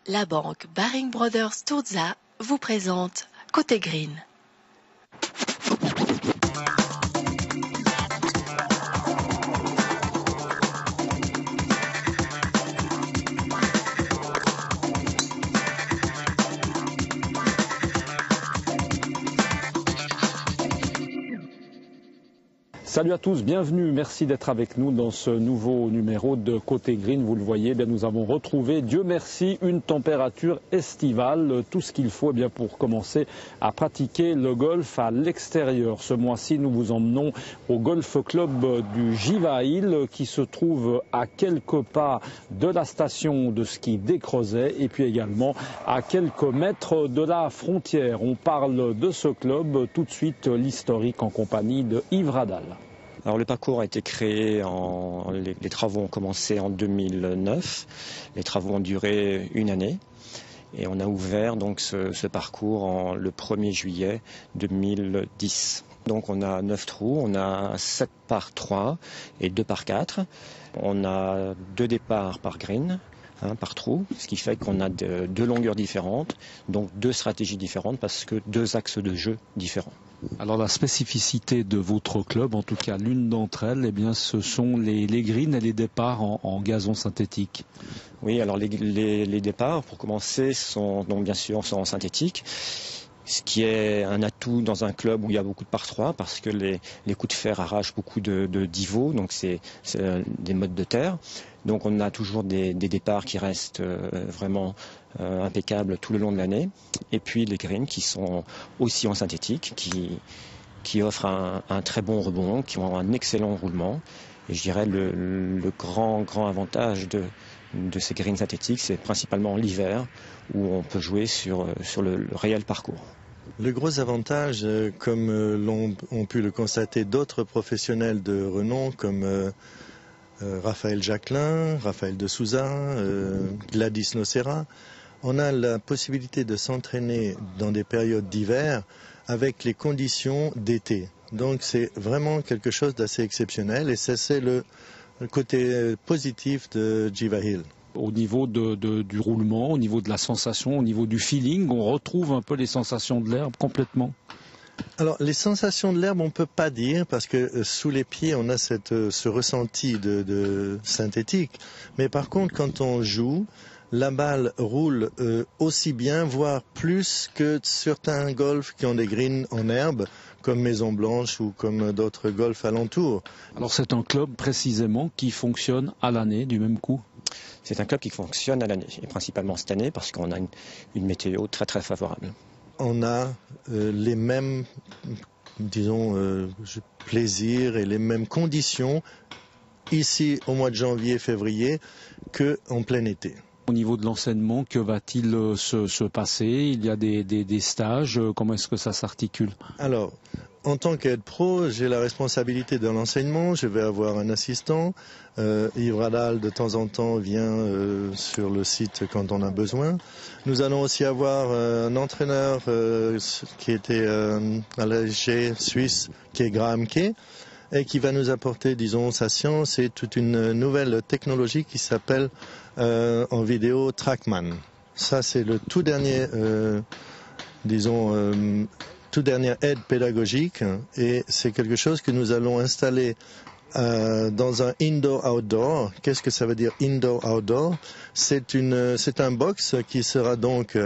la banque Baring Brothers Sturza vous présente Côté Green. Salut à tous, bienvenue, merci d'être avec nous dans ce nouveau numéro de Côté Green. Vous le voyez, nous avons retrouvé, Dieu merci, une température estivale, tout ce qu'il faut pour commencer à pratiquer le golf à l'extérieur. Ce mois-ci, nous vous emmenons au Golf Club du Jiva Hill qui se trouve à quelques pas de la station de ski des Creusets et puis également à quelques mètres de la frontière. On parle de ce club, tout de suite l'historique en compagnie de Yves Radal. Alors le parcours a été créé, les travaux ont commencé en 2009, les travaux ont duré une année et on a ouvert donc ce parcours le 1er juillet 2010. Donc on a 9 trous, on a 7 par 3 et 2 par 4, on a 2 départs par green. Par trou, ce qui fait qu'on a deux longueurs différentes, donc 2 stratégies différentes parce que 2 axes de jeu différents. Alors la spécificité de votre club, en tout cas l'une d'entre elles, ce sont les greens et les départs en gazon synthétique. Oui, alors les départs, pour commencer, sont bien sûr en synthétique. Ce qui est un atout dans un club où il y a beaucoup de par 3 parce que les coups de fer arrachent beaucoup de divots, donc c'est des modes de terre. Donc on a toujours des départs qui restent vraiment impeccables tout le long de l'année. Et puis les greens qui sont aussi en synthétique, qui offrent un très bon rebond, qui ont un excellent roulement. Et je dirais le grand avantage de ces greens synthétiques, c'est principalement l'hiver où on peut jouer sur le réel parcours. Le gros avantage, comme ont pu le constater d'autres professionnels de renom comme Raphaël Jacquelin, Raphaël de Souza, Gladys Nocera, on a la possibilité de s'entraîner dans des périodes d'hiver avec les conditions d'été. Donc c'est vraiment quelque chose d'assez exceptionnel et c'est le côté positif de Jiva Hill. Au niveau du roulement, au niveau de la sensation, au niveau du feeling, on retrouve un peu les sensations de l'herbe complètement. Alors les sensations de l'herbe on ne peut pas dire parce que sous les pieds on a ce ressenti de synthétique. Mais par contre quand on joue, la balle roule aussi bien, voire plus que certains golfs qui ont des greens en herbe, comme Maison Blanche ou comme d'autres golfs alentours. Alors c'est un club précisément qui fonctionne à l'année du même coup? C'est un club qui fonctionne à l'année, et principalement cette année parce qu'on a une météo très très favorable. On a les mêmes, plaisirs et les mêmes conditions ici au mois de janvier-février qu'en plein été. Au niveau de l'enseignement, que va-t-il se passer? Il y a des stages, comment est-ce que ça s'articule? Alors, en tant qu'aide pro, j'ai la responsabilité de l'enseignement, je vais avoir un assistant. Yves Radal, de temps en temps, vient sur le site quand on a besoin. Nous allons aussi avoir un entraîneur qui était à l'ASG suisse, qui est Graham Kay, et qui va nous apporter, sa science et toute une nouvelle technologie qui s'appelle en vidéo Trackman. Ça, c'est le tout dernier, toute dernière aide pédagogique et c'est quelque chose que nous allons installer dans un indoor-outdoor. Qu'est-ce que ça veut dire indoor-outdoor? C'est un box qui sera donc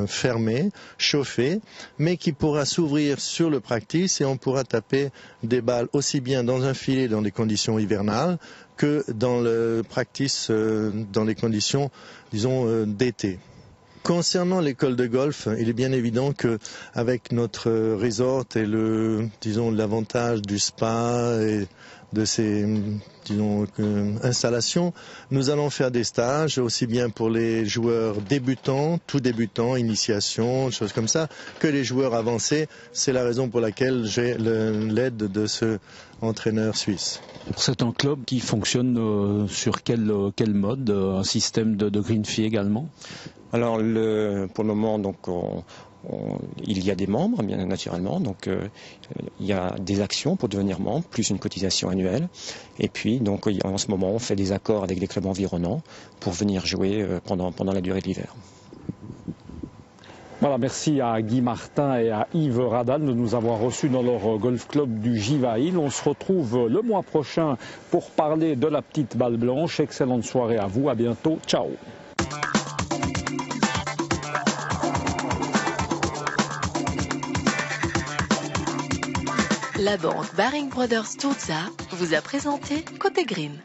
fermé, chauffé, mais qui pourra s'ouvrir sur le practice et on pourra taper des balles aussi bien dans un filet dans des conditions hivernales que dans le practice dans les conditions, d'été. Concernant l'école de golf, il est bien évident que avec notre resort et l'avantage du spa et de ces installations, nous allons faire des stages aussi bien pour les joueurs débutants, tout débutants, initiation, choses comme ça, que les joueurs avancés. C'est la raison pour laquelle j'ai l'aide de ce entraîneur suisse. C'est un club qui fonctionne sur quel mode? Un système de green fee également? Alors pour le moment, donc, il y a des membres, bien naturellement, donc il y a des actions pour devenir membre, plus une cotisation annuelle. Et puis, donc, en ce moment, on fait des accords avec les clubs environnants pour venir jouer pendant la durée de l'hiver. Voilà, merci à Guy Martin et à Yves Radal de nous avoir reçus dans leur golf club du Givaïl. On se retrouve le mois prochain pour parler de la petite balle blanche. Excellente soirée à vous, à bientôt, ciao. La banque Baring Brothers Sturza vous a présenté Côté Green.